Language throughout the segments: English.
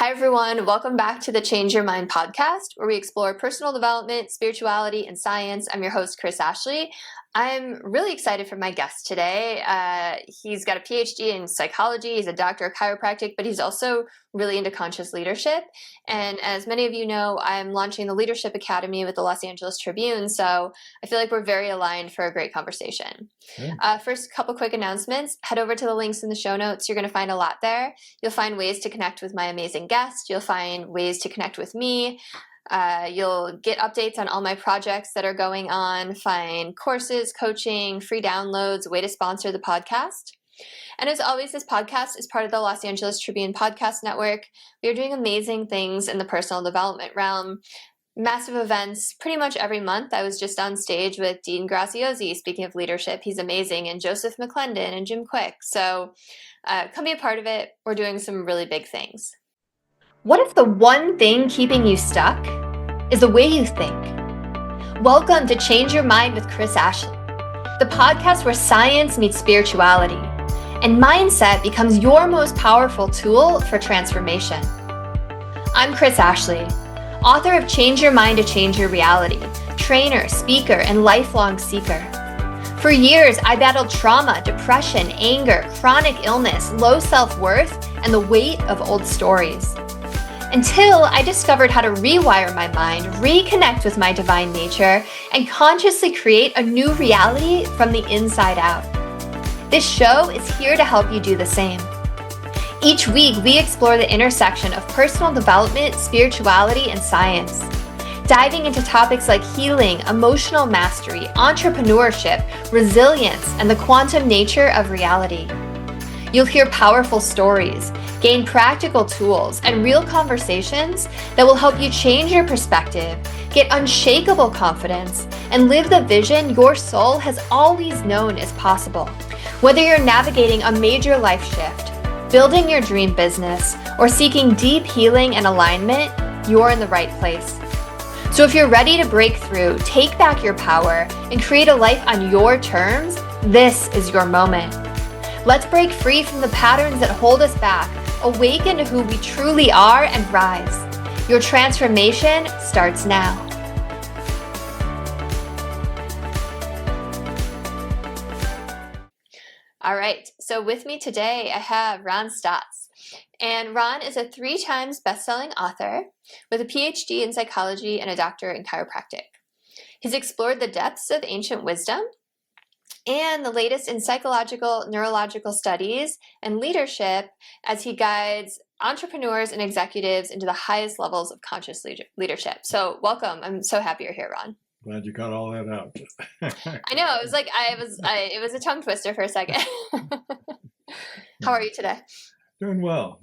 Hi, everyone. Welcome back to the Change Your Mind podcast, where we explore personal development, spirituality, and science. I'm your host, Kris Ashley. I'm really excited for my guest today. He's got a PhD in psychology. He's a doctor of chiropractic, but he's also really into conscious leadership. And as many of you know, I'm launching the Leadership Academy with the Los Angeles Tribune. So I feel like we're very aligned for a great conversation. First, a couple quick announcements. Head over to the links in the show notes. You're going to find a lot there. You'll find ways to connect with my amazing guest. You'll find ways to connect with me. You'll get updates on all my projects that are going on, find courses, coaching, free downloads, a way to sponsor the podcast. And as always, this podcast is part of the Los Angeles Tribune Podcast Network. We are doing amazing things in the personal development realm. Massive events pretty much every month. I was just on stage with Dean Graziosi, speaking of leadership. He's amazing. And Joseph McClendon and Jim Quick. So come be a part of it. We're doing some really big things. What if the one thing keeping you stuck is the way you think? Welcome to Change Your Mind with Kris Ashley, the podcast where science meets spirituality and mindset becomes your most powerful tool for transformation. I'm Kris Ashley, author of Change Your Mind to Change Your Reality, trainer, speaker, and lifelong seeker. For years, I battled trauma, depression, anger, chronic illness, low self-worth, and the weight of old stories. Until I discovered how to rewire my mind, reconnect with my divine nature, and consciously create a new reality from the inside out. This show is here to help you do the same. Each week, we explore the intersection of personal development, spirituality, and science, diving into topics like healing, emotional mastery, entrepreneurship, resilience, and the quantum nature of reality. You'll hear powerful stories, gain practical tools, and real conversations that will help you change your perspective, get unshakable confidence, and live the vision your soul has always known is possible. Whether you're navigating a major life shift, building your dream business, or seeking deep healing and alignment, you're in the right place. So if you're ready to break through, take back your power, and create a life on your terms, this is your moment. Let's break free from the patterns that hold us back, awaken to who we truly are, and rise. Your transformation starts now. All right, so with me today, I have Ron Stotts. And Ron is a 3 times best-selling author with a PhD in psychology and a doctor in chiropractic. He's explored the depths of ancient wisdom and the latest in psychological, neurological studies and leadership as he guides entrepreneurs and executives into the highest levels of conscious leadership. So welcome. I'm so happy you're here, Ron. Glad you got all that out. I know. It was like, it was a tongue twister for a second. How are you today? Doing well.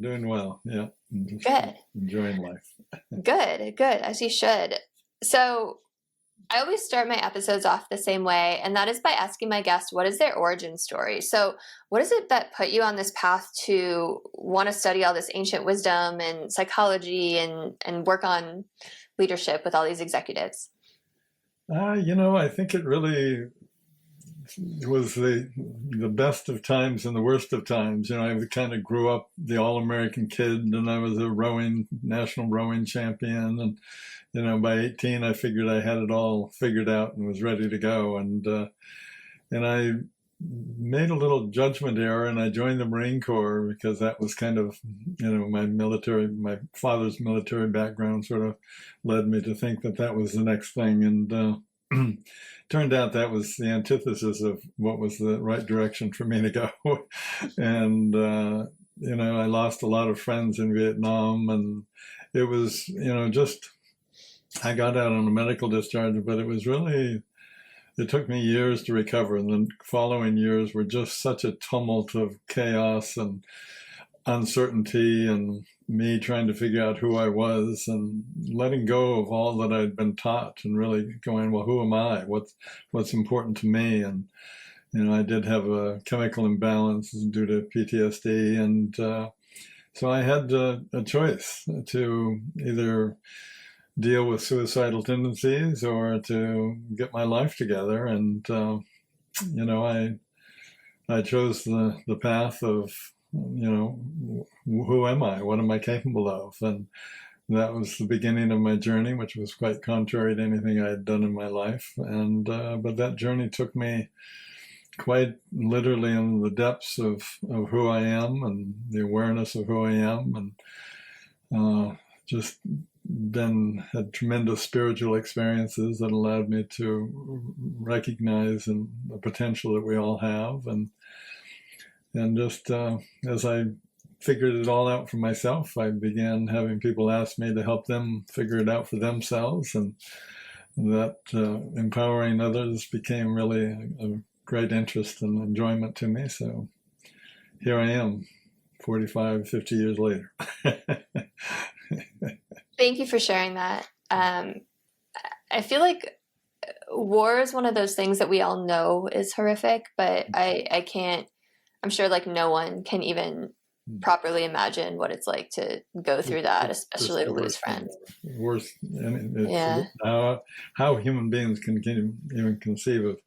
Yeah. Good. Enjoying life. Good. As you should. So I always start my episodes off the same way, and that is by asking my guest, what is their origin story? So what is it that put you on this path to want to study all this ancient wisdom and psychology and work on leadership with all these executives? I think it really was the best of times and the worst of times. I kind of grew up the all-American kid, and I was a national rowing champion. And, by 18, I figured I had it all figured out and was ready to go. And I made a little judgment error, and I joined the Marine Corps because that was kind of, my father's military background sort of led me to think that was the next thing. And turned out that was the antithesis of what was the right direction for me to go. And, I lost a lot of friends in Vietnam, and it was, I got out on a medical discharge, but it took me years to recover. And the following years were just such a tumult of chaos and uncertainty, and me trying to figure out who I was and letting go of all that I'd been taught, and really going, well, who am I? What's important to me? And, I did have a chemical imbalance due to PTSD. And so I had a choice to either deal with suicidal tendencies or to get my life together. And, I chose the path of who am I? What am I capable of? And that was the beginning of my journey, which was quite contrary to anything I had done in my life. And but that journey took me quite literally in the depths of who I am and the awareness of who I am, and just then had tremendous spiritual experiences that allowed me to recognize the potential that we all have, and just as I figured it all out for myself, I began having people ask me to help them figure it out for themselves, and that empowering others became really a great interest and enjoyment to me. So here I am, 45, 50 years later. Thank you for sharing that. I feel like war is one of those things that we all know is horrific, but I can't, I'm sure like no one can even properly imagine what it's like to go through that, especially to lose friends. Worse. It's Yeah. how human beings can even conceive of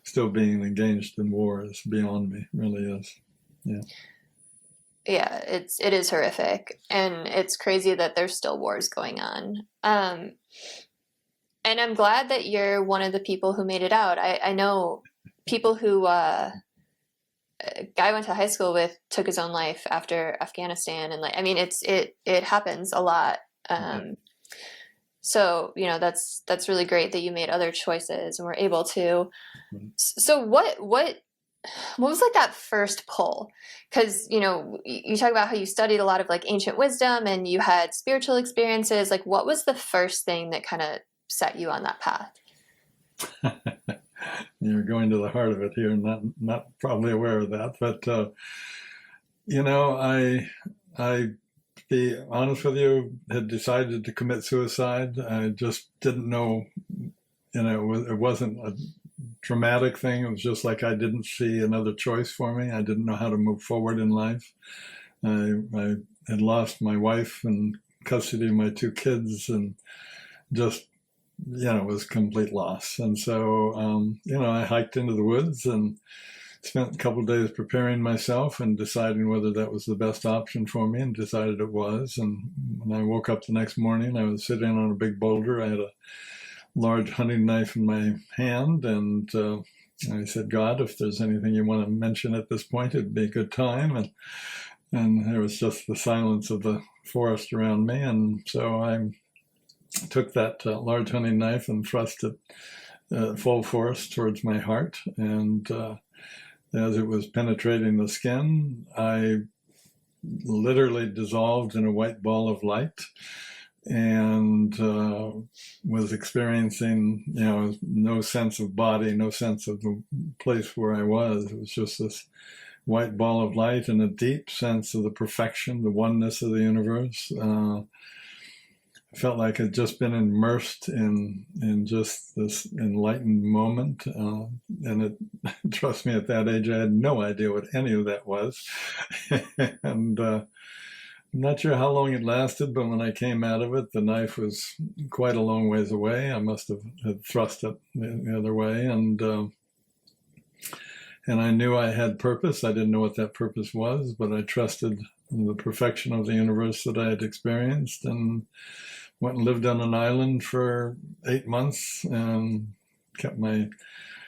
still being engaged in war is beyond me, really is. Yeah. Yeah, it is horrific, and it's crazy that there's still wars going on. And I'm glad that you're one of the people who made it out. I know people who a guy I went to high school with took his own life after Afghanistan, and like I mean it happens a lot. So that's really great that you made other choices and were able to. So what was like that first pull? Because you talk about how you studied a lot of like ancient wisdom and you had spiritual experiences. Like what was the first thing that kind of set you on that path? You're going to the heart of it here, not probably aware of that, but I be honest with you, had decided to commit suicide. I just didn't know, it wasn't a dramatic thing. It was just like I didn't see another choice for me. I didn't know how to move forward in life. I had lost my wife and custody of my two kids, and just, it was complete loss. And so, I hiked into the woods and spent a couple of days preparing myself and deciding whether that was the best option for me, and decided it was. And when I woke up the next morning, I was sitting on a big boulder. I had a large hunting knife in my hand, and I said, God, if there's anything you want to mention at this point, it'd be a good time. And there was just the silence of the forest around me. And so I took that large hunting knife and thrust it full force towards my heart. And as it was penetrating the skin, I literally dissolved in a white ball of light, and was experiencing, no sense of body, no sense of the place where I was. It was just this white ball of light and a deep sense of the perfection, the oneness of the universe. I felt like I'd just been immersed in just this enlightened moment. And trust me, at that age, I had no idea what any of that was. And I'm not sure how long it lasted, but when I came out of it, the knife was quite a long ways away. I must have had thrust it the other way. And I knew I had purpose. I didn't know what that purpose was, but I trusted the perfection of the universe that I had experienced, and went and lived on an island for 8 months and kept my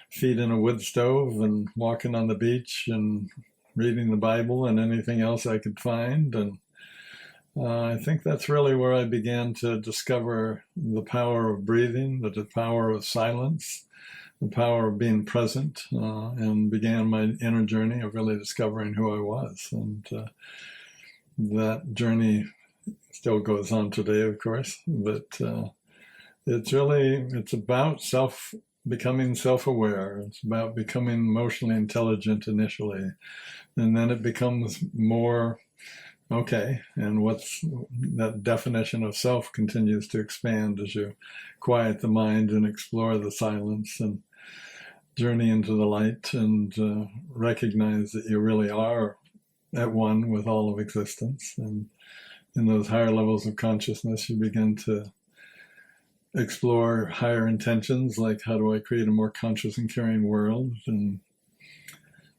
feet in a wood stove and walking on the beach and reading the Bible and anything else I could find. And I think that's really where I began to discover the power of breathing, the power of silence, the power of being present, and began my inner journey of really discovering who I was. And that journey still goes on today, of course, but it's about becoming self-aware. It's about becoming emotionally intelligent initially, and then it becomes more okay. And what's that definition of self continues to expand as you quiet the mind and explore the silence and journey into the light, and recognize that you really are at one with all of existence. And in those higher levels of consciousness, you begin to explore higher intentions, like how do I create a more conscious and caring world? And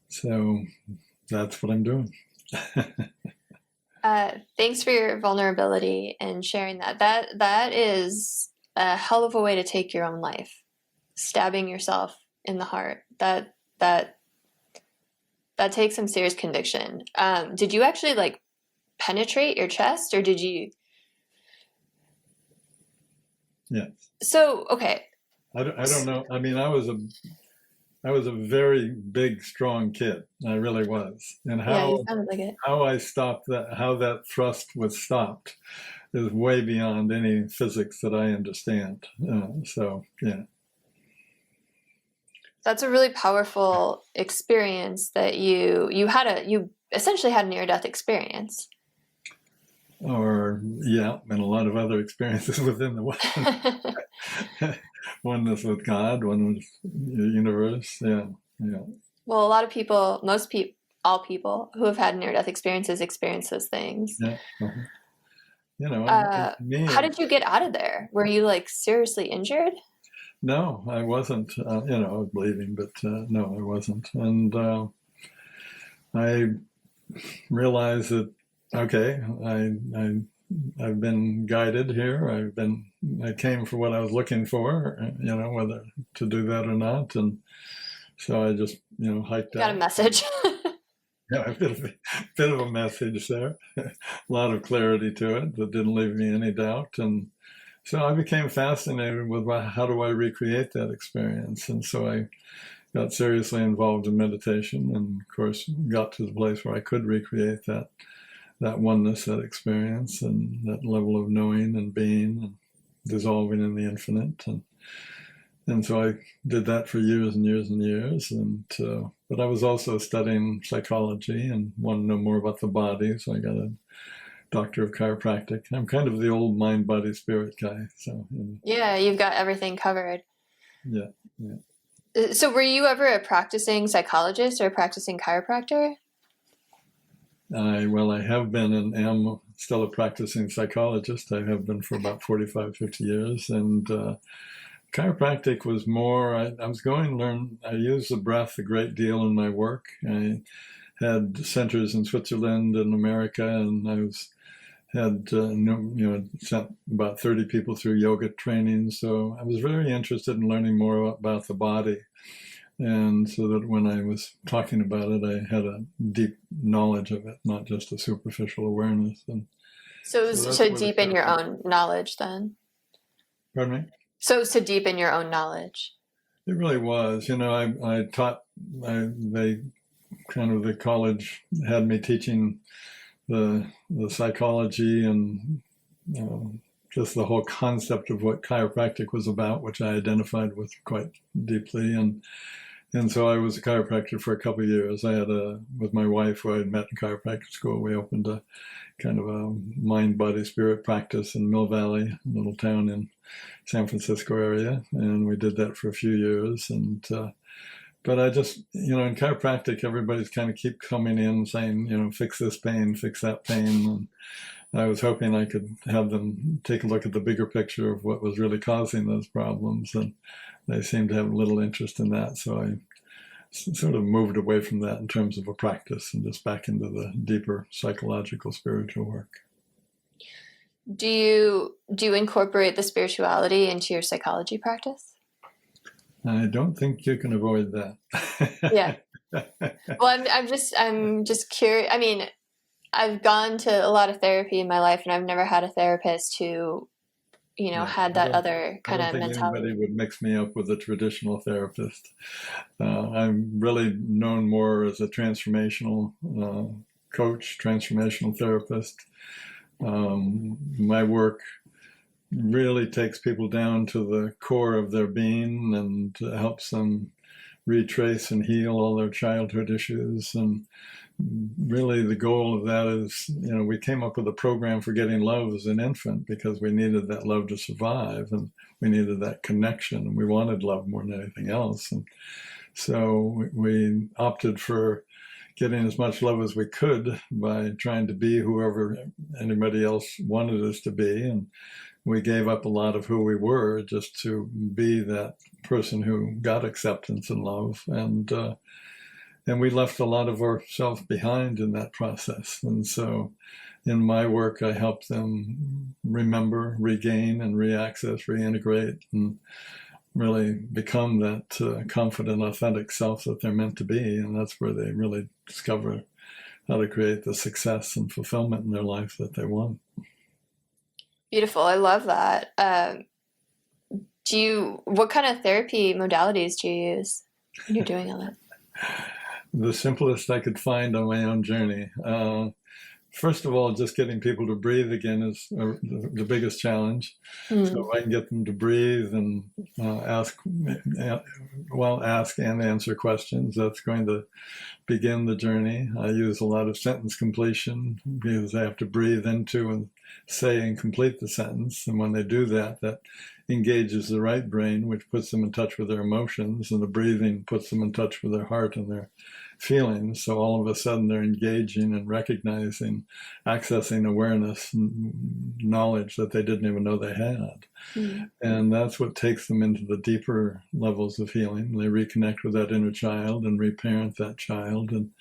so that's what I'm doing. Thanks for your vulnerability and sharing that. That is a hell of a way to take your own life, stabbing yourself in the heart. That takes some serious conviction. Did you actually like penetrate your chest, or did you? Yes. So okay. I don't know. I mean, I was a very big, strong kid. I really was. And Yeah, you sounded like it. how I stopped that, how that thrust was stopped, is way beyond any physics that I understand. So yeah. That's a really powerful experience that you essentially had a near-death experience. Or yeah, and a lot of other experiences within the oneness with God, one with the universe. Yeah, yeah. Well, a lot of people, all people who have had near-death experiences experience those things. Yeah. Uh-huh. You know, me. How did you get out of there? Were you like seriously injured? No, I wasn't. You know, I was bleeding, but no, I wasn't. And I realized that okay, I've been guided here. I came for what I was looking for. You know, whether to do that or not, and so I just hiked Got a out. message. Yeah, a bit of a message there, a lot of clarity to it that didn't leave me any doubt, and so I became fascinated with how do I recreate that experience, and so I got seriously involved in meditation, and of course got to the place where I could recreate that oneness, that experience, and that level of knowing and being and dissolving in the infinite, and so I did that for years and years and years, and but I was also studying psychology and wanted to know more about the body, so I got a doctor of chiropractic. I'm kind of the old mind, body, spirit guy. So Yeah, you've got everything covered. yeah, yeah. So were you ever a practicing psychologist or a practicing chiropractor? I have been and am still a practicing psychologist. I have been for about 45, 50 years. And chiropractic was more, I was going to learn, I use the breath a great deal in my work. I had centers in Switzerland and America, and had sent about 30 people through yoga training. So I was very interested in learning more about the body. And so that when I was talking about it, I had a deep knowledge of it, not just a superficial awareness. And So it so was that's to where the deepen your chiropractic. own knowledge then. Pardon me? So it was to deepen your own knowledge. It really was. You know, I taught, they kind of, the college had me teaching the psychology and just the whole concept of what chiropractic was about, which I identified with quite deeply. And so I was a chiropractor for a couple of years. I had with my wife, who I had met in chiropractic school, we opened a kind of a mind, body, spirit practice in Mill Valley, a little town in San Francisco area. And we did that for a few years. And, but I just, in chiropractic, everybody's kind of keep coming in saying, fix this pain, fix that pain. And I was hoping I could have them take a look at the bigger picture of what was really causing those problems. And they seemed to have little interest in that. So I sort of moved away from that in terms of a practice and just back into the deeper psychological, spiritual work. Do you incorporate the spirituality into your psychology practice? I don't think you can avoid that. Yeah. Well, I'm just curious. I mean, I've gone to a lot of therapy in my life, and I've never had a therapist who, had that other kind of I don't think mentality. anybody would mix me up with a traditional therapist. I'm really known more as a transformational coach, transformational therapist. My work really takes people down to the core of their being and helps them retrace and heal all their childhood issues. And really the goal of that is, we came up with a program for getting love as an infant because we needed that love to survive, and we needed that connection, and we wanted love more than anything else. And so we opted for getting as much love as we could by trying to be whoever anybody else wanted us to be. And we gave up a lot of who we were just to be that person who got acceptance and love. and we left a lot of ourselves behind in that process. And so in my work, I help them remember, regain, and reaccess, reintegrate, and really become that confident, authentic self that they're meant to be. And that's where they really discover how to create the success and fulfillment in their life that they want. Beautiful. I love that. What kind of therapy modalities do you use when you're doing all that? The simplest I could find on my own journey. First of all, just getting people to breathe again is the biggest challenge. So I can get them to breathe and ask and answer questions. That's going to begin the journey. I use a lot of sentence completion because they have to breathe into and say and complete the sentence. And when they do that, that engages the right brain, which puts them in touch with their emotions, and the breathing puts them in touch with their heart and their feelings. So all of a sudden they're engaging and recognizing, accessing awareness and knowledge that they didn't even know they had. And that's what takes them into the deeper levels of healing. They reconnect with that inner child and reparent that child and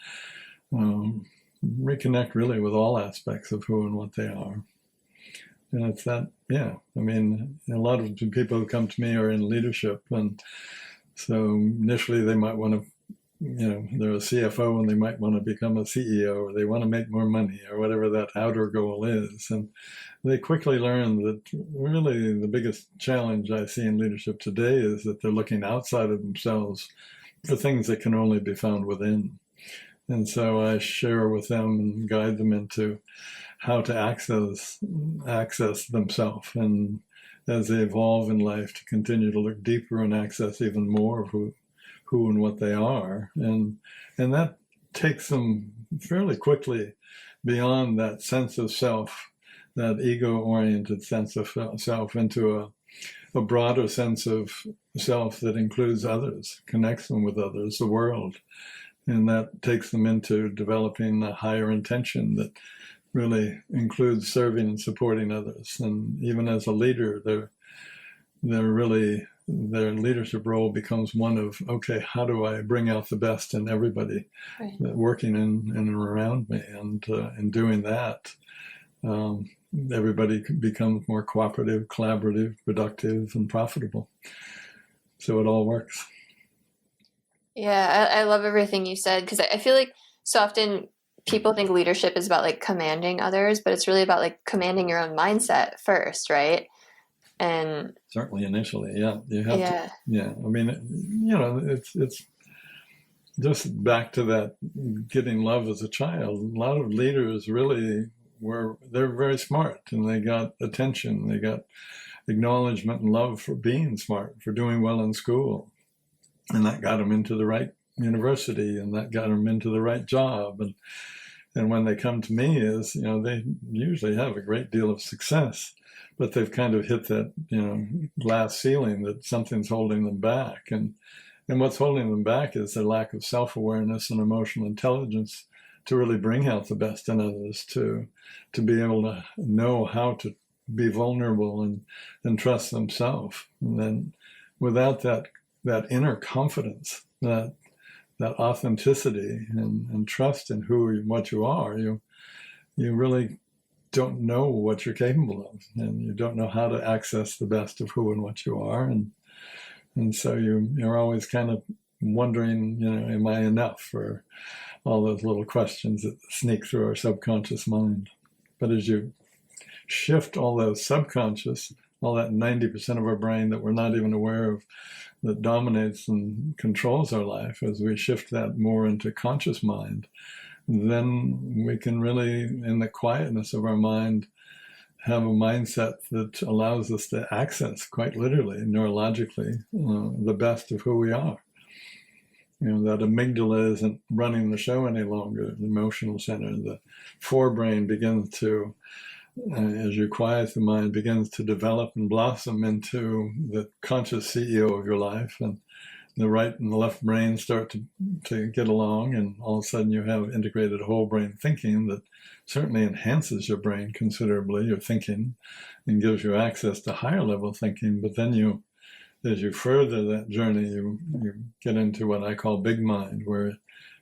reconnect really with all aspects of who and what they are. And it's that, I mean, a lot of the people who come to me are in leadership. And so initially they might want to, they're a CFO and they might want to become a CEO, or they want to make more money, or whatever that outer goal is. And they quickly learn that really the biggest challenge I see in leadership today is that they're looking outside of themselves for things that can only be found within. And so I share with them and guide them into how to access themselves, and as they evolve in life, to continue to look deeper and access even more of who and what they are. And that takes them fairly quickly beyond that sense of self, that ego-oriented sense of self, into a broader sense of self that includes others, connects them with others, the world. And that takes them into developing a higher intention that really includes serving and supporting others. And even as a leader, their leadership role becomes one of, okay, how do I bring out the best in everybody working in and around me? And in doing that, everybody becomes more cooperative, collaborative, productive, and profitable. So it all works. Yeah, I love everything you said, because I feel like so often people think leadership is about like commanding others, but it's really about like commanding your own mindset first, right? And certainly initially, you have to. I mean, it's just back to that getting love as a child. A lot of leaders really they're very smart, and they got attention, they got acknowledgement and love for being smart, for doing well in school. And that got them into the right university, and that got them into the right job. And when they come to me, they usually have a great deal of success, but they've kind of hit that, glass ceiling that something's holding them back. And what's holding them back is their lack of self-awareness and emotional intelligence to really bring out the best in others, to be able to know how to be vulnerable and trust themselves. And then without that inner confidence, that authenticity and trust in who and what you are, you really don't know what you're capable of, and you don't know how to access the best of who and what you are, and so you're always kind of wondering, am I enough, for all those little questions that sneak through our subconscious mind. But as you shift all those subconscious, all that 90% of our brain that we're not even aware of, that dominates and controls our life, as we shift that more into conscious mind, then we can really, in the quietness of our mind, have a mindset that allows us to access, quite literally, neurologically, the best of who we are. That amygdala isn't running the show any longer, the emotional center. The forebrain begins to, as you quiet the mind, begins to develop and blossom into the conscious CEO of your life, and the right and the left brain start to get along, and all of a sudden you have integrated whole brain thinking that certainly enhances your brain considerably, your thinking, and gives you access to higher level thinking. But then as you further that journey, you get into what I call big mind, where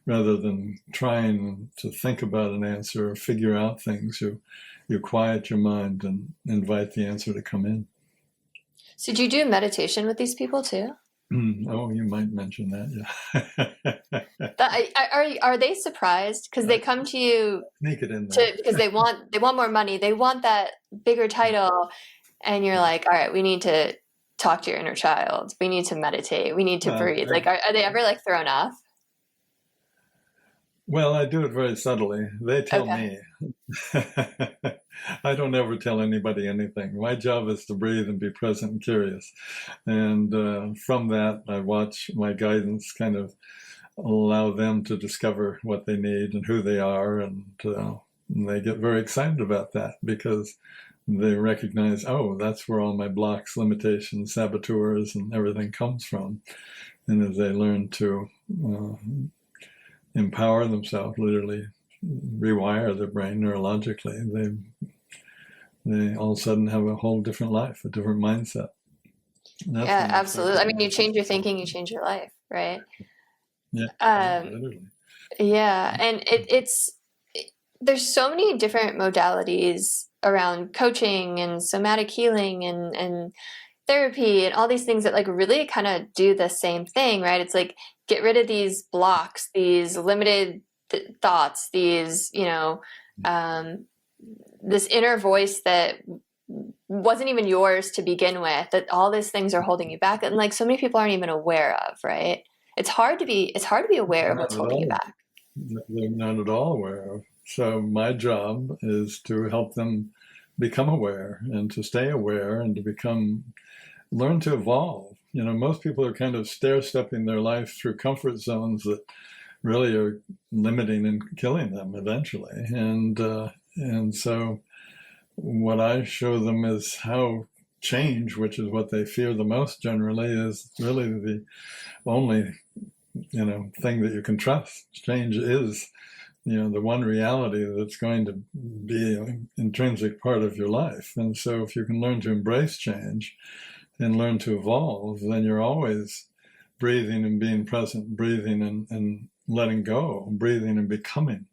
rather than trying to think about an answer or figure out things. You quiet your mind and invite the answer to come in. So do you do meditation with these people too? Oh, you might mention that, yeah. Are they surprised because they come to you Sneak it in there. because they want more money, they want that bigger title, and you're like, all right, we need to talk to your inner child, we need to meditate, we need to breathe. Like, are they ever like thrown off? Well, I do it very subtly. They tell Okay. me. I don't ever tell anybody anything. My job is to breathe and be present and curious. And from that, I watch my guidance kind of allow them to discover what they need and who they are. And they get very excited about that because they recognize, oh, that's where all my blocks, limitations, saboteurs, and everything comes from. And as they learn to empower themselves, literally rewire their brain neurologically, they all of a sudden have a whole different life, a different mindset. Yeah, absolutely. I mean, you change your thinking, you change your life, right? Yeah, literally. Yeah, and there's so many different modalities around coaching and somatic healing and therapy and all these things that like really kind of do the same thing, right? It's like get rid of these blocks, these limited thoughts, these, this inner voice that wasn't even yours to begin with, that all these things are holding you back, and like so many people aren't even aware of, right? It's hard to be aware of what's holding you back. They're not at all aware of. So my job is to help them become aware and to stay aware and to learn to evolve. Most people are kind of stair-stepping their life through comfort zones that really are limiting and killing them eventually. And so what I show them is how change, which is what they fear the most generally, is really the only thing that you can trust. Change is the one reality that's going to be an intrinsic part of your life. And so if you can learn to embrace change and learn to evolve, then you're always breathing and being present, breathing and letting go, breathing and becoming.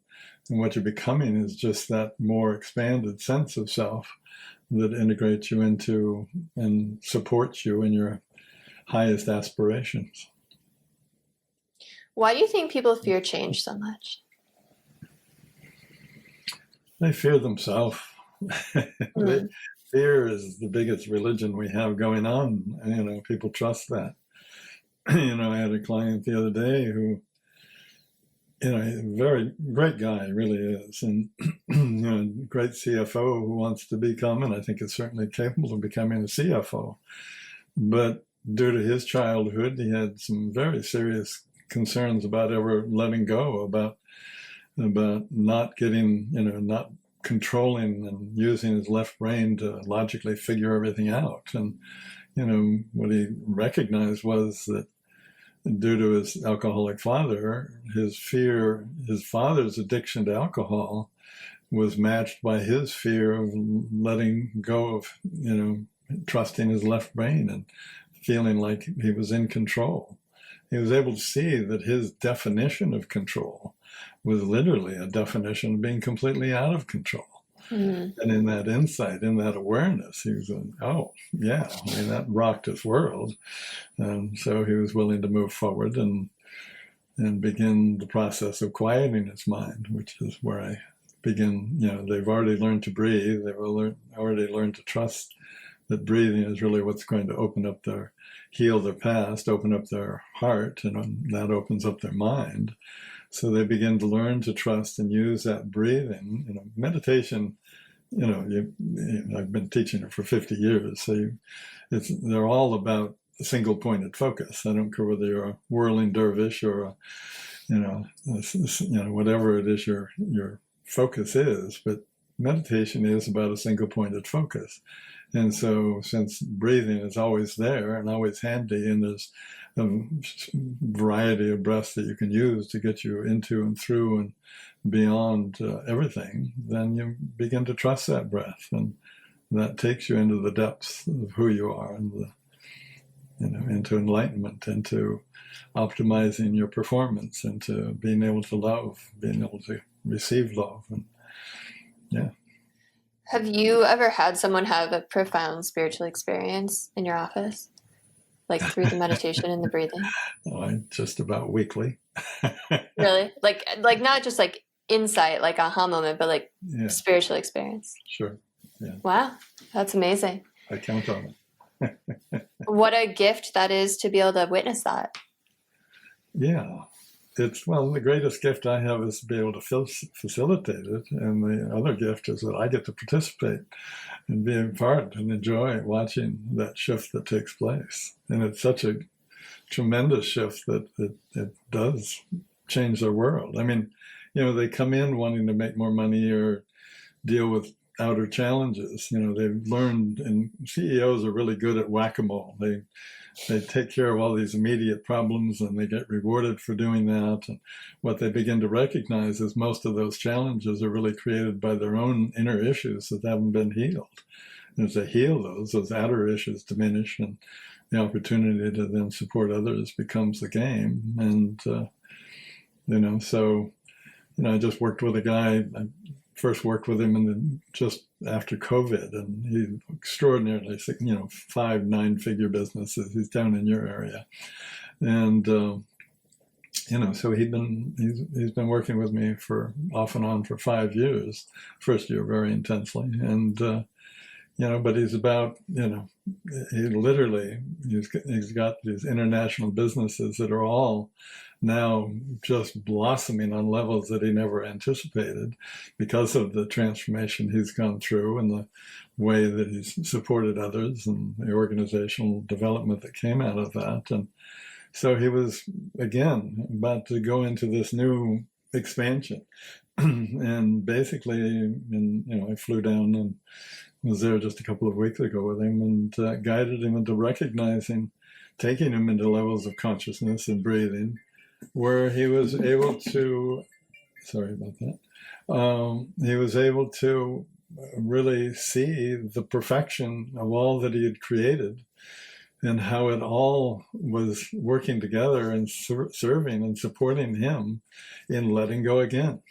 And what you're becoming is just that more expanded sense of self that integrates you into and supports you in your highest aspirations. Why do you think people fear change so much? They fear themselves. Fear is the biggest religion we have going on. People trust that. I had a client the other day who, a very great guy, really is, and great CFO who wants to become, and I think is certainly capable of becoming a CFO. But due to his childhood, he had some very serious concerns about ever letting go, about not getting, not controlling and using his left brain to logically figure everything out. And, what he recognized was that due to his alcoholic father, his father's addiction to alcohol was matched by his fear of letting go of, trusting his left brain and feeling like he was in control. He was able to see that his definition of control was literally a definition of being completely out of control. And in that insight, in that awareness, he was like, oh, yeah, that rocked his world. And so he was willing to move forward and begin the process of quieting his mind, which is where I begin. They've already learned to breathe. They've already learned to trust that breathing is really what's going to heal their past, open up their heart, and that opens up their mind. So they begin to learn to trust and use that breathing. Meditation, I've been teaching it for 50 years. So they're all about a single pointed focus. I don't care whether you're a whirling dervish or whatever it is your focus is, but meditation is about a single pointed focus. And so since breathing is always there and always handy, and there's a variety of breaths that you can use to get you into and through and beyond everything, then you begin to trust that breath. And that takes you into the depths of who you are and into enlightenment, into optimizing your performance, into being able to love, being able to receive love. And yeah. Have you ever had someone have a profound spiritual experience in your office? Like through the meditation and the breathing? Just about weekly. Really? Like not just like insight, like aha moment, but like Yeah, spiritual experience. sure. Yeah, Wow, that's amazing. I count on it. What a gift that is to be able to witness that. Yeah, the greatest gift I have is to be able to facilitate it, and the other gift is that I get to participate and be a part and enjoy watching that shift that takes place. And it's such a tremendous shift that it does change their world. I mean, they come in wanting to make more money or deal with outer challenges. They've learned, and CEOs are really good at whack-a-mole. They take care of all these immediate problems and they get rewarded for doing that. And what they begin to recognize is most of those challenges are really created by their own inner issues that haven't been healed. And as they heal those outer issues diminish, and the opportunity to then support others becomes the game. And, I just worked with a guy. I first worked with him just after COVID, and he's extraordinarily, 5 9-figure businesses. He's down in your area, and so he's been working with me for off and on for 5 years. First year very intensely, and but he's about he's got these international businesses that are all now just blossoming on levels that he never anticipated because of the transformation he's gone through and the way that he's supported others and the organizational development that came out of that. And so he was, again, about to go into this new expansion. And basically, I flew down and was there just a couple of weeks ago with him and guided him into recognizing, taking him into levels of consciousness and breathing, where he was able to, sorry about that, he was able to really see the perfection of all that he had created and how it all was working together and serving and supporting him in letting go again.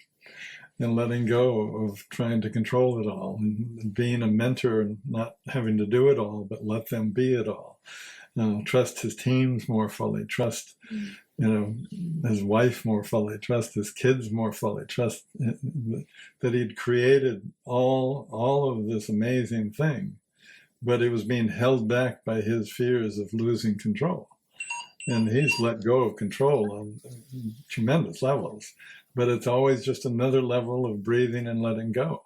And letting go of trying to control it all, and being a mentor and not having to do it all, but let them be it all. Trust his teams more fully, trust his wife more fully, trust his kids more fully, trust that he'd created all of this amazing thing, but it was being held back by his fears of losing control. And he's let go of control on tremendous levels. But it's always just another level of breathing and letting go,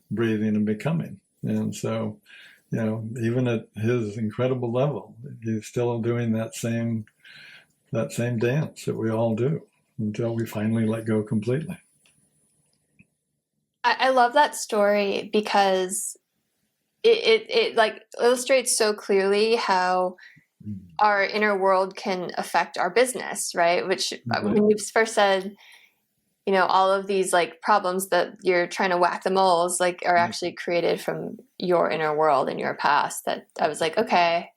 breathing and becoming. And so, even at his incredible level, he's still doing that same dance that we all do until we finally let go completely. I love that story because it like illustrates so clearly how our inner world can affect our business, right? Which when you first said, all of these like problems that you're trying to whack the moles like are actually created from your inner world in your past, that I was like, okay,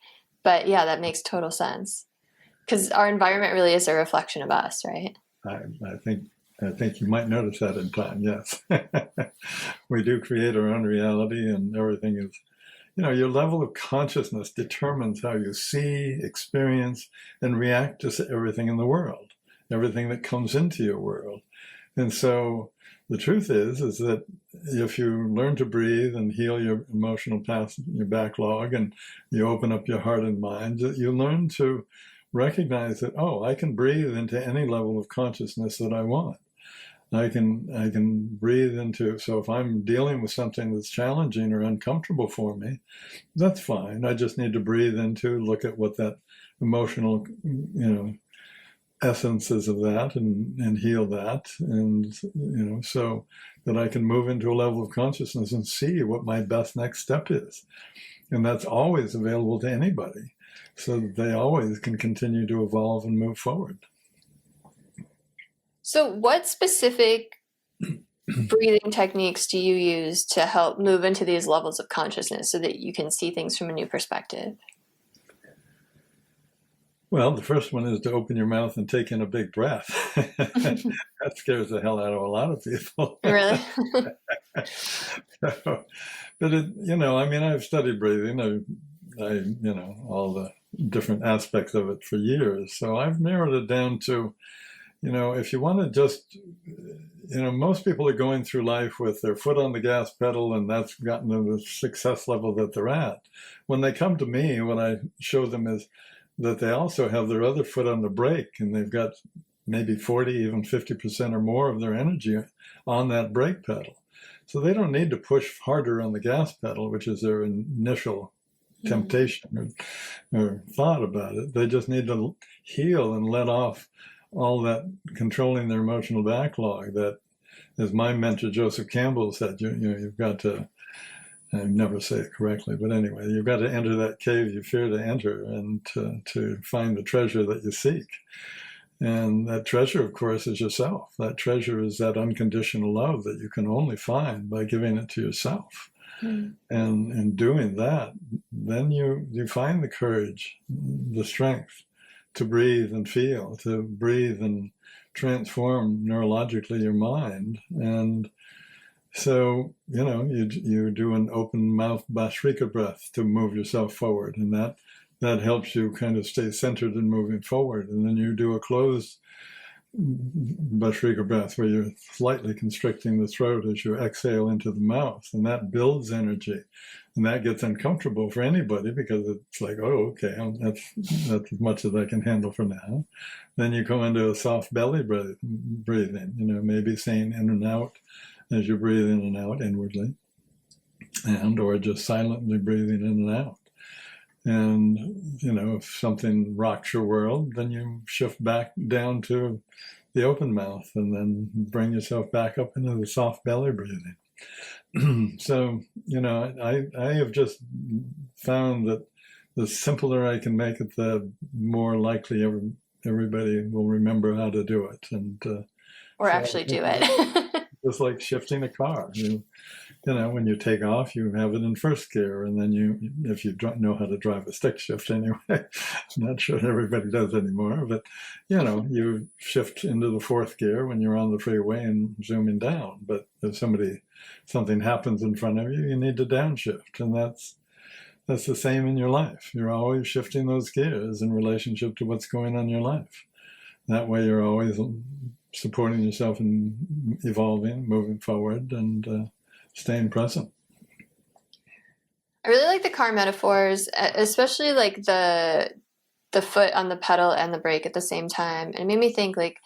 but yeah, that makes total sense because our environment really is a reflection of us, right? I think you might notice that in time. Yes. We do create our own reality, and everything is, your level of consciousness determines how you see, experience, and react to everything in the world, everything that comes into your world. And so the truth is that if you learn to breathe and heal your emotional past, your backlog, and you open up your heart and mind, you learn to recognize that, I can breathe into any level of consciousness that I want. I can breathe into, so if I'm dealing with something that's challenging or uncomfortable for me, that's fine. I just need to breathe into, look at what that emotional, essences of that and heal that, and so that I can move into a level of consciousness and see what my best next step is. And that's always available to anybody, so that they always can continue to evolve and move forward. So what specific breathing techniques do you use to help move into these levels of consciousness so that you can see things from a new perspective? Well, the first one is to open your mouth and take in a big breath. That scares the hell out of a lot of people. Really? So, but I mean, I've studied breathing. All the different aspects of it for years. So I've narrowed it down to, if you want to just, most people are going through life with their foot on the gas pedal, and that's gotten them the success level that they're at. When they come to me, what I show them is that they also have their other foot on the brake, and they've got maybe 40, even 50% or more of their energy on that brake pedal. So they don't need to push harder on the gas pedal, which is their initial temptation or thought about it. They just need to heal and let off all that controlling their emotional backlog that, as my mentor Joseph Campbell said, you've got to, I never say it correctly, but anyway, you've got to enter that cave you fear to enter, and to find the treasure that you seek. And that treasure, of course, is yourself. That treasure is that unconditional love that you can only find by giving it to yourself. And in doing that, then you find the courage, the strength to breathe and feel, to breathe and transform neurologically your mind. And so, you do an open mouth Bhastrika breath to move yourself forward. And that helps you kind of stay centered and moving forward. And then you do a closed Bhastrika breath where you're slightly constricting the throat as you exhale into the mouth. And that builds energy. And that gets uncomfortable for anybody because it's like, oh, okay, that's as much as I can handle for now. Then you go into a soft belly breathing, maybe saying in and out as you breathe in and out inwardly, or just silently breathing in and out. And, if something rocks your world, then you shift back down to the open mouth and then bring yourself back up into the soft belly breathing. So, I have just found that the simpler I can make it, the more likely everybody will remember how to do it. And or actually do it. Just like shifting a car. When you take off, you have it in first gear, and then if you know how to drive a stick shift anyway, I'm not sure everybody does anymore, but you shift into the fourth gear when you're on the freeway and zooming down. But if something happens in front of you, you need to downshift, and that's the same in your life. You're always shifting those gears in relationship to what's going on in your life. That way, you're always supporting yourself and evolving, moving forward, and staying present. I really like the car metaphors, especially like the foot on the pedal and the brake at the same time. It made me think, like,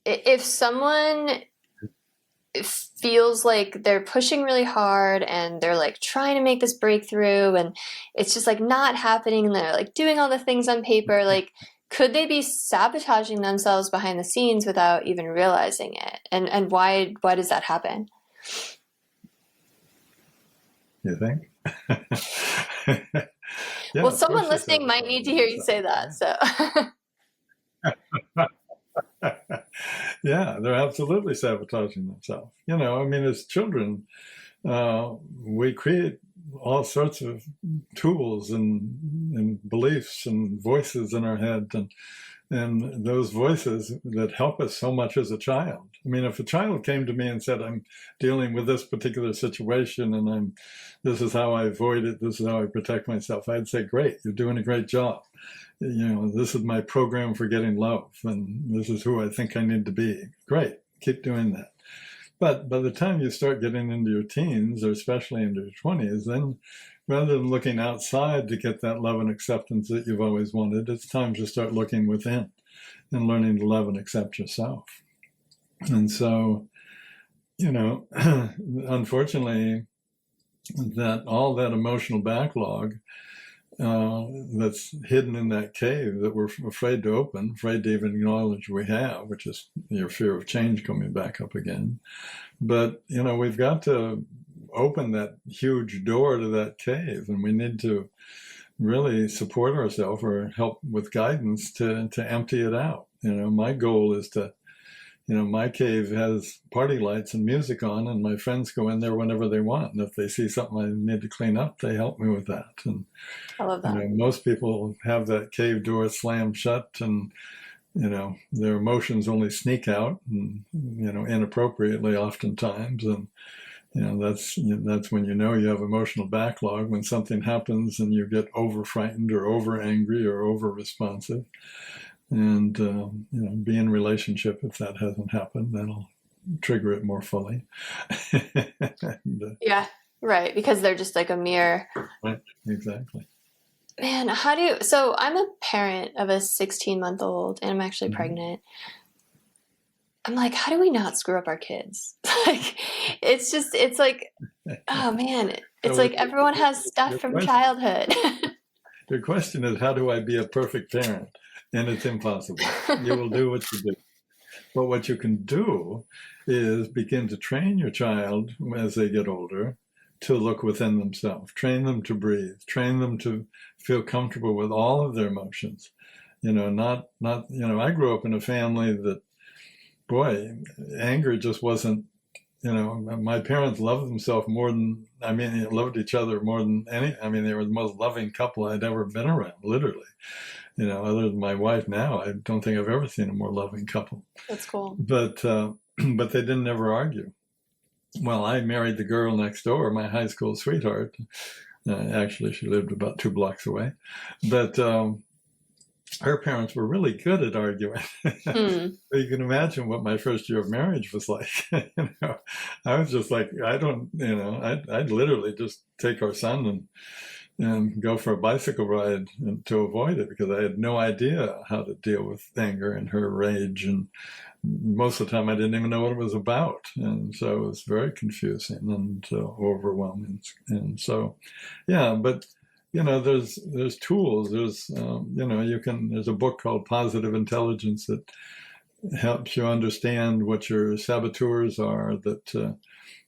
if someone feels like they're pushing really hard and they're like trying to make this breakthrough and it's just like not happening, and they're like doing all the things on paper, like, could they be sabotaging themselves behind the scenes without even realizing it? And why does that happen? You think? Well, someone listening might need to hear you say that. So. Yeah, they're absolutely sabotaging themselves. As children, we create all sorts of tools and beliefs and voices in our head, and those voices that help us so much as a child. If a child came to me and said, I'm dealing with this particular situation and this is how I avoid it, this is how I protect myself, I'd say, great, you're doing a great job. This is my program for getting love, and this is who I think I need to be. Great, keep doing that. But by the time you start getting into your teens, or especially into your 20s, then rather than looking outside to get that love and acceptance that you've always wanted, it's time to start looking within and learning to love and accept yourself. And so, unfortunately, that all that emotional backlog that's hidden in that cave that we're afraid to open, afraid to even acknowledge we have, which is your fear of change coming back up again. But, we've got to open that huge door to that cave, and we need to really support ourselves or help with guidance to empty it out. My goal is to My cave has party lights and music on, and my friends go in there whenever they want. And if they see something I need to clean up, they help me with that. And I love that. most people have that cave door slammed shut, and their emotions only sneak out, and inappropriately oftentimes. And that's when you have emotional backlog, when something happens and you get over frightened or over angry or over responsive. And be in relationship if that hasn't happened. That'll trigger it more fully. And, Yeah, right. Because they're just like a mirror. right, exactly. Man, so I'm a parent of a 16-month-old, and I'm actually pregnant. I'm like, how do we not screw up our kids? Like, it's like, oh man, it's like everyone has stuff from childhood. Your question is, how do I be a perfect parent? And it's impossible. You will do what you do. But what you can do is begin to train your child as they get older to look within themselves, train them to breathe, train them to feel comfortable with all of their emotions. I grew up in a family that, boy, anger just wasn't, my parents loved themselves loved each other more than they were the most loving couple I'd ever been around, literally. Other than my wife now, I don't think I've ever seen a more loving couple. That's cool. But they didn't ever argue. Well, I married the girl next door, my high school sweetheart. Actually, she lived about 2 blocks away. But her parents were really good at arguing. You can imagine what my first year of marriage was like. I was just like, I'd literally just take our son and go for a bicycle ride to avoid it, because I had no idea how to deal with anger and her rage. And most of the time I didn't even know what it was about. And so it was very confusing and overwhelming. And so, yeah, but there's tools. There's there's a book called Positive Intelligence that helps you understand what your saboteurs are, that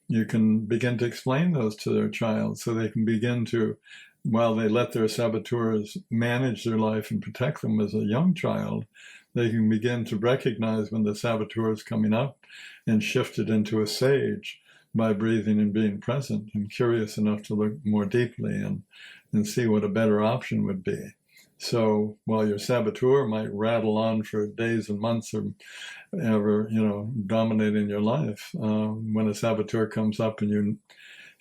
you can begin to explain those to their child, so they can begin to, while they let their saboteurs manage their life and protect them as a young child, they can begin to recognize when the saboteur is coming up and shift it into a sage by breathing and being present and curious enough to look more deeply and see what a better option would be. So while your saboteur might rattle on for days and months or ever, dominating your life, when a saboteur comes up and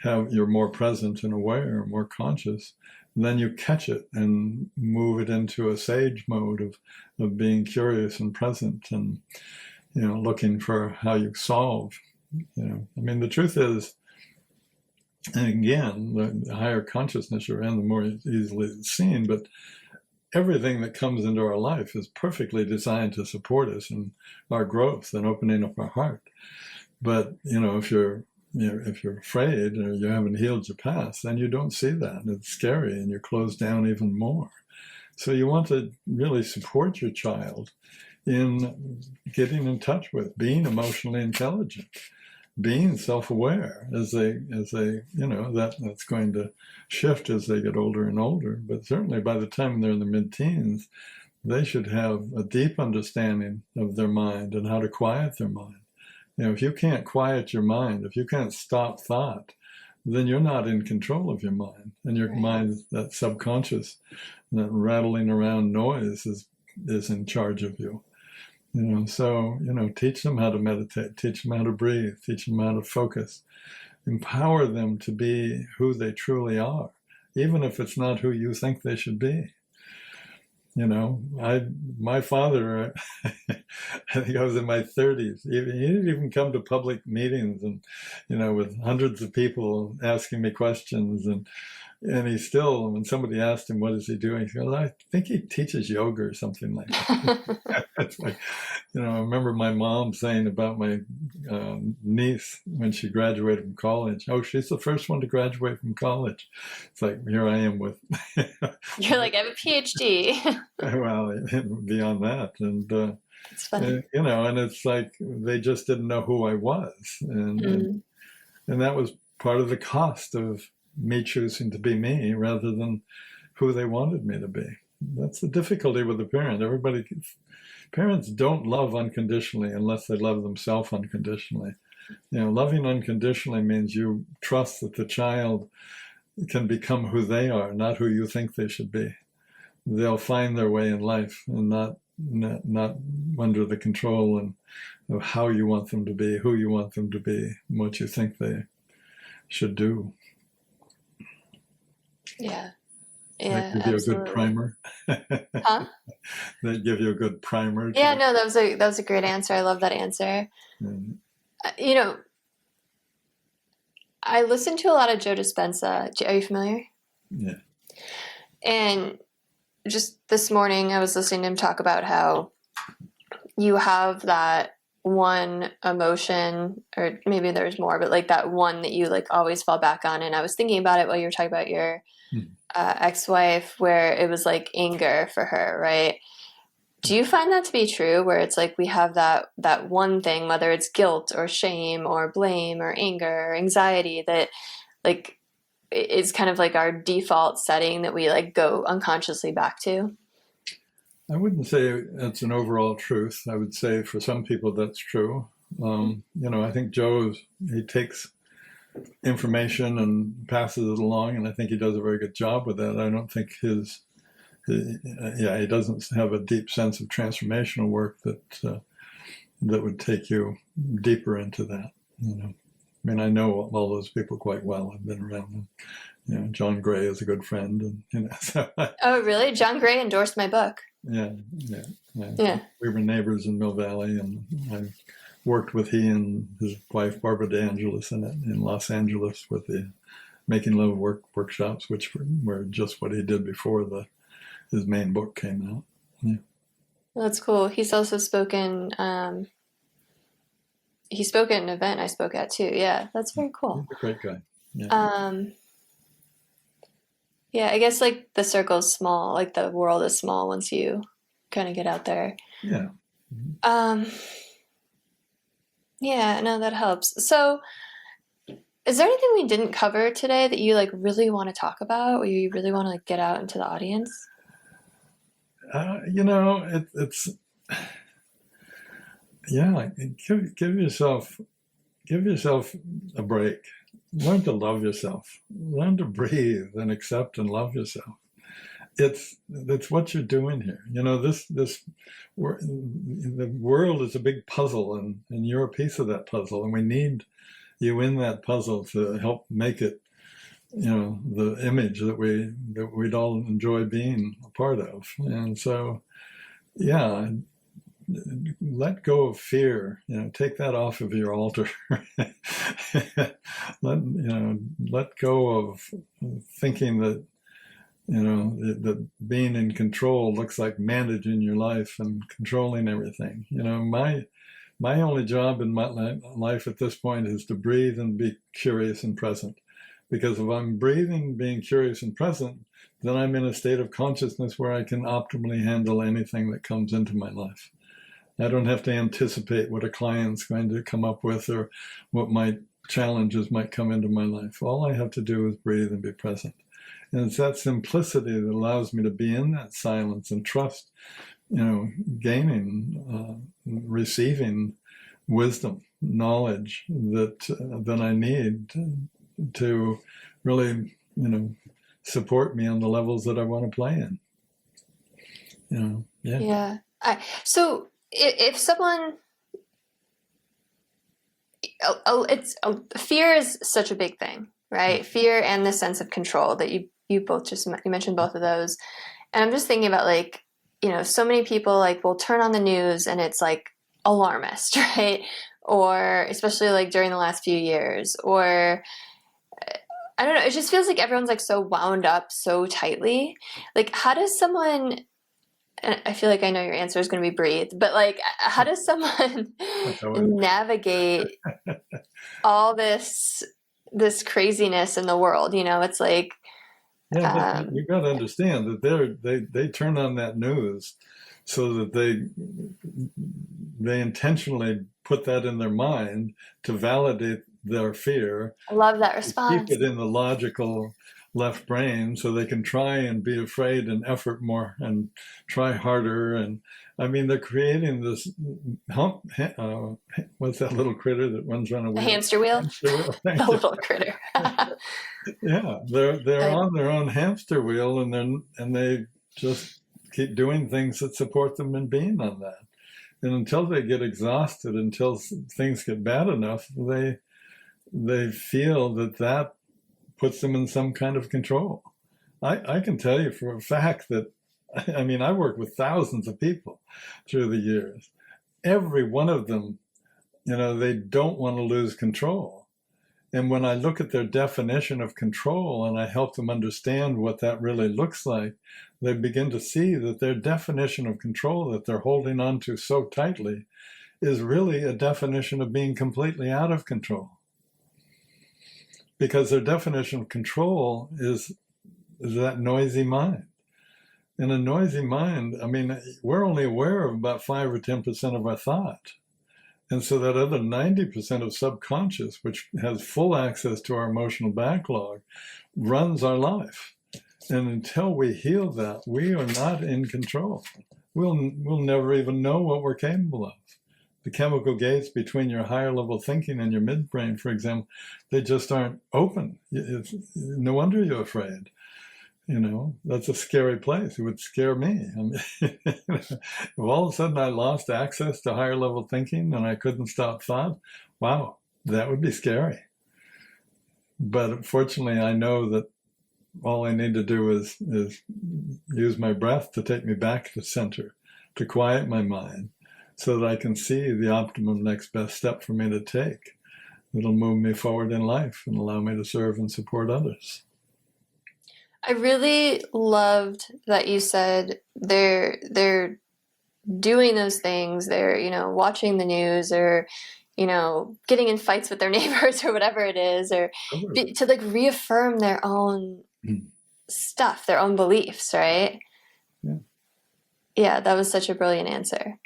you're more present and aware, more conscious, then you catch it and move it into a sage mode of being curious and present and, looking for how you solve. The truth is, and again, the higher consciousness you're in, the more easily it's seen, but everything that comes into our life is perfectly designed to support us in our growth and opening up our heart. But, if you're afraid or you haven't healed your past, then you don't see that. It's scary and you're closed down even more. So you want to really support your child in getting in touch with being emotionally intelligent, being self-aware as they that's going to shift as they get older and older. But certainly by the time they're in the mid-teens, they should have a deep understanding of their mind and how to quiet their mind. If you can't quiet your mind, if you can't stop thought, then you're not in control of your mind. And your mind, that subconscious, that rattling around noise is in charge of you. So, teach them how to meditate, teach them how to breathe, teach them how to focus, empower them to be who they truly are, even if it's not who you think they should be. My father, I think I was in my 30s. He didn't even come to public meetings and, with hundreds of people asking me questions. And he still, when somebody asked him, what is he doing? He goes, I think he teaches yoga or something like that. It's like, I remember my mom saying about my niece when she graduated from college, oh, she's the first one to graduate from college. It's like, here I am with... You're like, I have a PhD. Well, beyond that. And, it's funny. And it's like, they just didn't know who I was. And that was part of the cost of me choosing to be me rather than who they wanted me to be. that's the difficulty with the parent. Parents don't love unconditionally unless they love themselves unconditionally. Loving unconditionally means you trust that the child can become who they are, not who you think they should be. They'll find their way in life, and not under the control of how you want them to be, who you want them to be, what you think they should do. Yeah. That give you Absolutely. a good primer. Huh? That give you a good primer. Yeah, no, that was a great answer. I love that answer. Mm. I listen to a lot of Joe Dispenza. Are you familiar? Yeah. And just this morning, I was listening to him talk about how you have that one emotion, or maybe there's more, but like that one that you like always fall back on. And I was thinking about it while you were talking about your ex-wife, where it was like anger for her, right? Do you find that to be true, where it's like we have that one thing, whether it's guilt or shame or blame or anger or anxiety, that like is kind of like our default setting that we like go unconsciously back to? I wouldn't say it's an overall truth. I would say for some people that's true. I think he takes information and passes it along, and I think he does a very good job with that. I don't think he doesn't have a deep sense of transformational work that would take you deeper into that. I mean, I know all those people quite well. I've been around them. John Gray is a good friend, and Oh, really? John Gray endorsed my book. Yeah. Yeah. We were neighbors in Mill Valley, and I worked with he and his wife Barbara DeAngelis in Los Angeles with the Making Love workshops, which were just what he did before his main book came out. Yeah. Well, that's cool. He's also spoken. He spoke at an event I spoke at too. Yeah, that's very cool. He's a great guy. Yeah. Yeah, I guess like the circle's small, like the world is small once you kind of get out there. Yeah. Yeah, no, that helps. So, is there anything we didn't cover today that you like really want to talk about, or you really want to like get out into the audience? It's give yourself a break. Learn to love yourself. Learn to breathe and accept and love yourself. That's what you're doing here. The world is a big puzzle, and you're a piece of that puzzle, and we need you in that puzzle to help make it, the image that we'd all enjoy being a part of. And so, yeah, let go of fear. Take that off of your altar. Let go of thinking that that being in control looks like managing your life and controlling everything. My only job in my life at this point is to breathe and be curious and present. Because if I'm breathing, being curious and present, then I'm in a state of consciousness where I can optimally handle anything that comes into my life. I don't have to anticipate what a client's going to come up with or what my challenges might come into my life. All I have to do is breathe and be present. And it's that simplicity that allows me to be in that silence and trust, gaining, receiving wisdom, knowledge that I need to really, support me on the levels that I want to play in. Yeah. Yeah. So if someone, fear is such a big thing, right? Fear and the sense of control that you both you mentioned both of those. And I'm just thinking about like, so many people like will turn on the news and it's like alarmist, right? Or especially like during the last few years, or I don't know, it just feels like everyone's like so wound up so tightly. Like how does someone, and I feel like I know your answer is going to be breathe, but like how does someone navigate all this craziness in the world? It's like, but you've got to understand that they turn on that news so that they intentionally put that in their mind to validate their fear. I love that response. Keep it in the logical left brain, so they can try and be afraid and effort more and try harder. And I mean, they're creating this what's that little critter that runs on a The wheel? hamster wheel? Hamster wheel. The little critter. Yeah, they're on their own hamster wheel, and they just keep doing things that support them in being on that. And until they get exhausted, until things get bad enough, they feel that puts them in some kind of control. I can tell you for a fact that, I mean, I work with thousands of people through the years. Every one of them, they don't want to lose control. And when I look at their definition of control and I help them understand what that really looks like, they begin to see that their definition of control that they're holding on to so tightly is really a definition of being completely out of control. Because their definition of control is that noisy mind. In a noisy mind, I mean, we're only aware of about 5 or 10% of our thought. And so that other 90% of subconscious, which has full access to our emotional backlog, runs our life. And until we heal that, we are not in control. We'll never even know what we're capable of. The chemical gates between your higher level thinking and your midbrain, for example, they just aren't open. No wonder you're afraid. That's a scary place. It would scare me. I mean, if all of a sudden I lost access to higher level thinking and I couldn't stop thought, wow, that would be scary. But fortunately, I know that all I need to do is use my breath to take me back to center, to quiet my mind, so that I can see the optimum next best step for me to take. It'll move me forward in life and allow me to serve and support others. I really loved that you said they're doing those things. They're, watching the news or, getting in fights with their neighbors or whatever it is, or to like reaffirm their own stuff, their own beliefs, right? Yeah. Yeah, that was such a brilliant answer.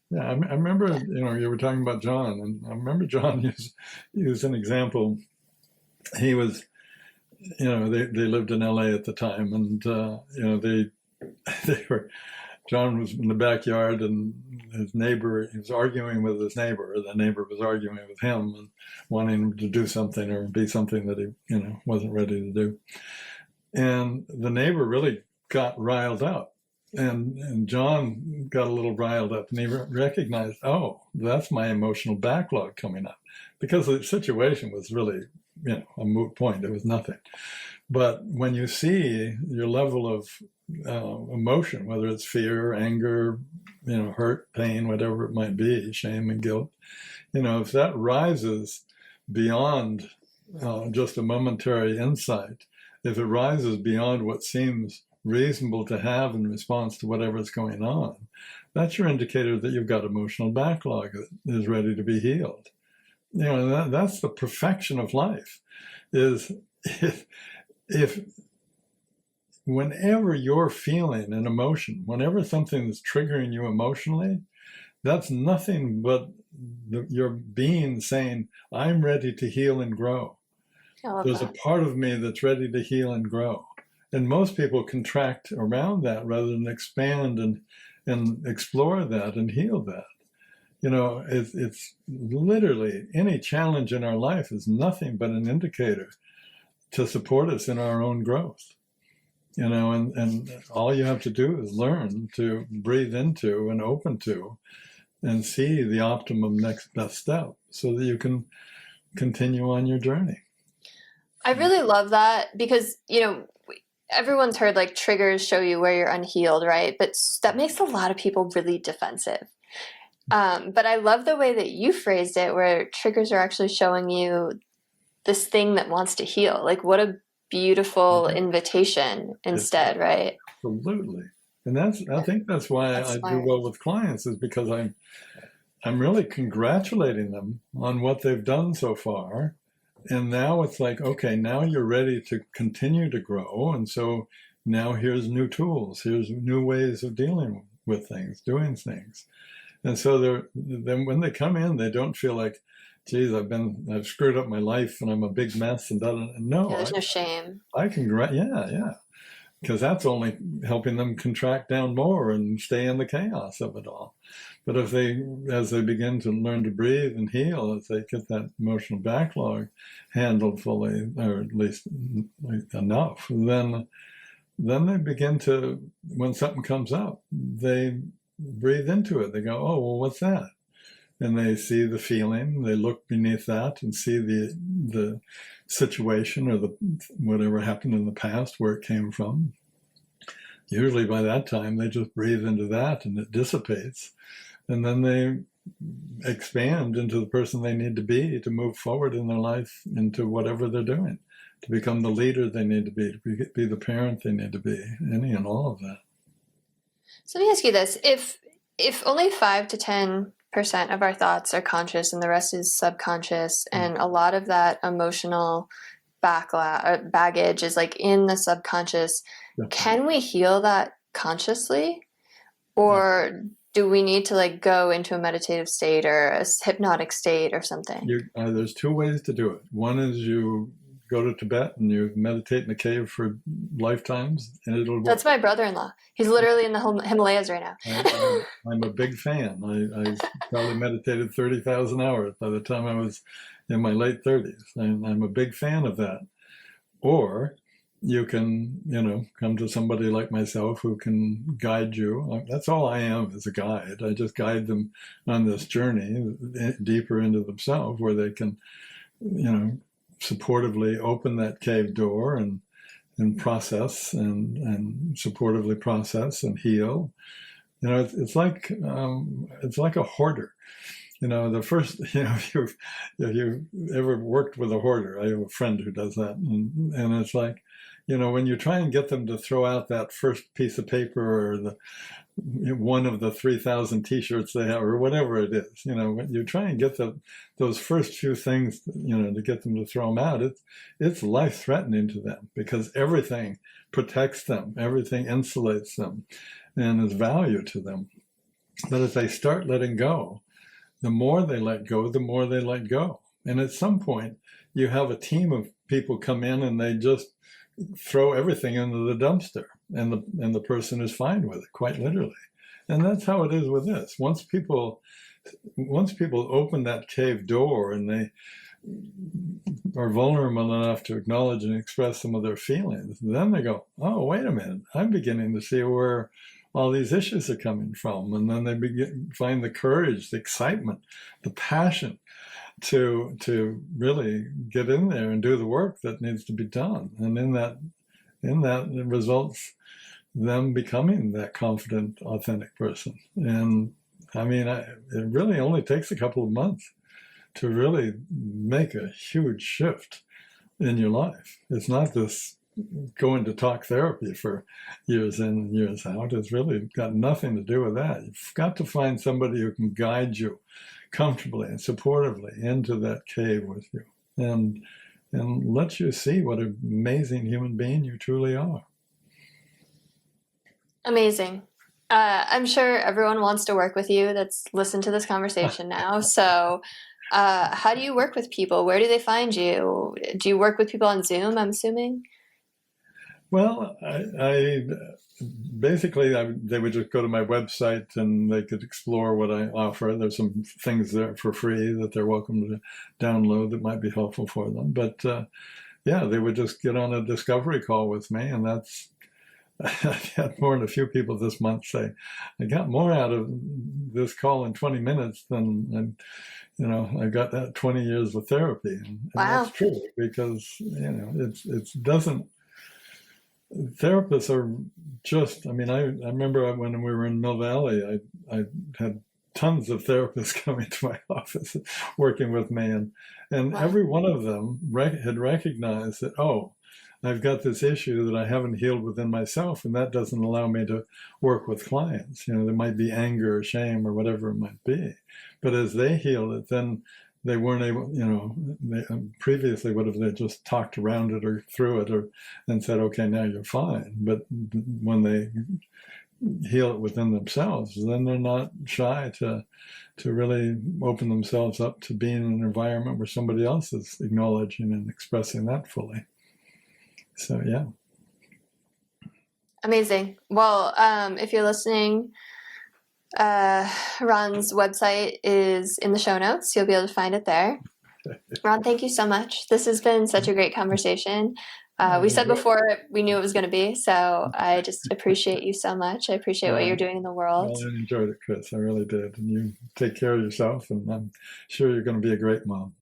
Yeah, I remember, you were talking about John, and I remember John used an example. He was, they lived in LA at the time, and John was in the backyard, and his neighbor, he was arguing with his neighbor, or the neighbor was arguing with him and wanting him to do something or be something that he, wasn't ready to do. And the neighbor really got riled up, and John got a little riled up, and he recognized, oh, that's my emotional backlog coming up, because the situation was really, a moot point. It was nothing. But when you see your level of emotion, whether it's fear, anger, hurt, pain, whatever it might be, shame and guilt, if that rises beyond just a momentary insight, if it rises beyond what seems reasonable to have in response to whatever's going on, that's your indicator that you've got emotional backlog that is ready to be healed. That's the perfection of life, is if whenever you're feeling an emotion, whenever something is triggering you emotionally, that's nothing but your being saying, I'm ready to heal and grow. There's a part of me that's ready to heal and grow. And most people contract around that rather than expand and explore that and heal that. It's literally any challenge in our life is nothing but an indicator to support us in our own growth. And all you have to do is learn to breathe into and open to and see the optimum next best step so that you can continue on your journey. I really love that because, everyone's heard like triggers show you where you're unhealed, right? But that makes a lot of people really defensive. But I love the way that you phrased it, where triggers are actually showing you this thing that wants to heal. Like, what a beautiful invitation instead, right? Absolutely. And I think that's why I do well with clients, is because I'm really congratulating them on what they've done so far. And now it's like, okay, now you're ready to continue to grow. And so now here's new tools, here's new ways of dealing with things, doing things. And so then when they come in, they don't feel like geez, I've screwed up my life and I'm a big mess and that. No, Yeah, there's no shame. I can, yeah. Because that's only helping them contract down more and stay in the chaos of it all. But as they begin to learn to breathe and heal, as they get that emotional backlog handled fully, or at least enough, then they begin to, when something comes up, they breathe into it. They go, oh, well, what's that? And they see the feeling, they look beneath that and see the situation or the whatever happened in the past, where it came from. Usually by that time, they just breathe into that and it dissipates. And then they expand into the person they need to be to move forward in their life into whatever they're doing, to become the leader they need to be the parent they need to be, any and all of that. So let me ask you this. If only 5 to 10% of our thoughts are conscious and the rest is subconscious, and a lot of that emotional baggage is like in the subconscious, can we heal that consciously? Or do we need to like go into a meditative state or a hypnotic state or something? There's two ways to do it. One is you go to Tibet and you meditate in a cave for lifetimes, and it'll work. That's my brother-in-law. He's literally in the Himalayas right now. I'm a big fan. I probably meditated 30,000 hours by the time I was in my late 30s. I'm a big fan of that. Or you can, come to somebody like myself who can guide you. That's all I am, is a guide. I just guide them on this journey deeper into themselves, where they can, supportively open that cave door and process and supportively process and heal. It's like a hoarder. The first, if you've ever worked with a hoarder, I have a friend who does that, and it's like, when you try and get them to throw out that first piece of paper or one of the 3,000 T-shirts they have, or whatever it is, when you try and get those first few things, to get them to throw them out, it's life-threatening to them, because everything protects them, everything insulates them, and is value to them. But as they start letting go, the more they let go, the more they let go. And at some point, you have a team of people come in and they just throw everything into the dumpster, and the person is fine with it, quite literally. And that's how it is with this. Once people open that cave door and they are vulnerable enough to acknowledge and express some of their feelings, then they go, oh, wait a minute, I'm beginning to see where all these issues are coming from. And then they find the courage, the excitement, the passion to really get in there and do the work that needs to be done. And in that it results them becoming that confident, authentic person. And I mean, it really only takes a couple of months to really make a huge shift in your life. It's not this going to talk therapy for years in and years out. It's really got nothing to do with that. You've got to find somebody who can guide you comfortably and supportively into that cave with you, and let you see what an amazing human being you truly are. Amazing. I'm sure everyone wants to work with you that's listened to this conversation now. So how do you work with people? Where do they find you? Do you work with people on Zoom, I'm assuming? Well, I basically, they would just go to my website and they could explore what I offer. There's some things there for free that they're welcome to download that might be helpful for them. But they would just get on a discovery call with me, and that's, I've had more than a few people this month say, I got more out of this call in 20 minutes than, I got that 20 years of therapy. And Wow. That's true, because, it doesn't, therapists are just, I remember when we were in Mill Valley, I had tons of therapists coming to my office working with me, and Wow. every one of them had recognized that, oh, I've got this issue that I haven't healed within myself, and that doesn't allow me to work with clients. There might be anger or shame or whatever it might be. But as they heal it, then they weren't able, they previously would have they just talked around it or through it and said, okay, now you're fine. But when they heal it within themselves, then they're not shy to really open themselves up to being in an environment where somebody else is acknowledging and expressing that fully. So, yeah. Amazing. Well, if you're listening, Ron's website is in the show notes. You'll be able to find it there. Ron, thank you so much. This has been such a great conversation. We said before we knew it was going to be, so I just appreciate you so much. I appreciate what you're doing in the world. Well, I enjoyed it, Kris. I really did. And you take care of yourself, and I'm sure you're going to be a great mom.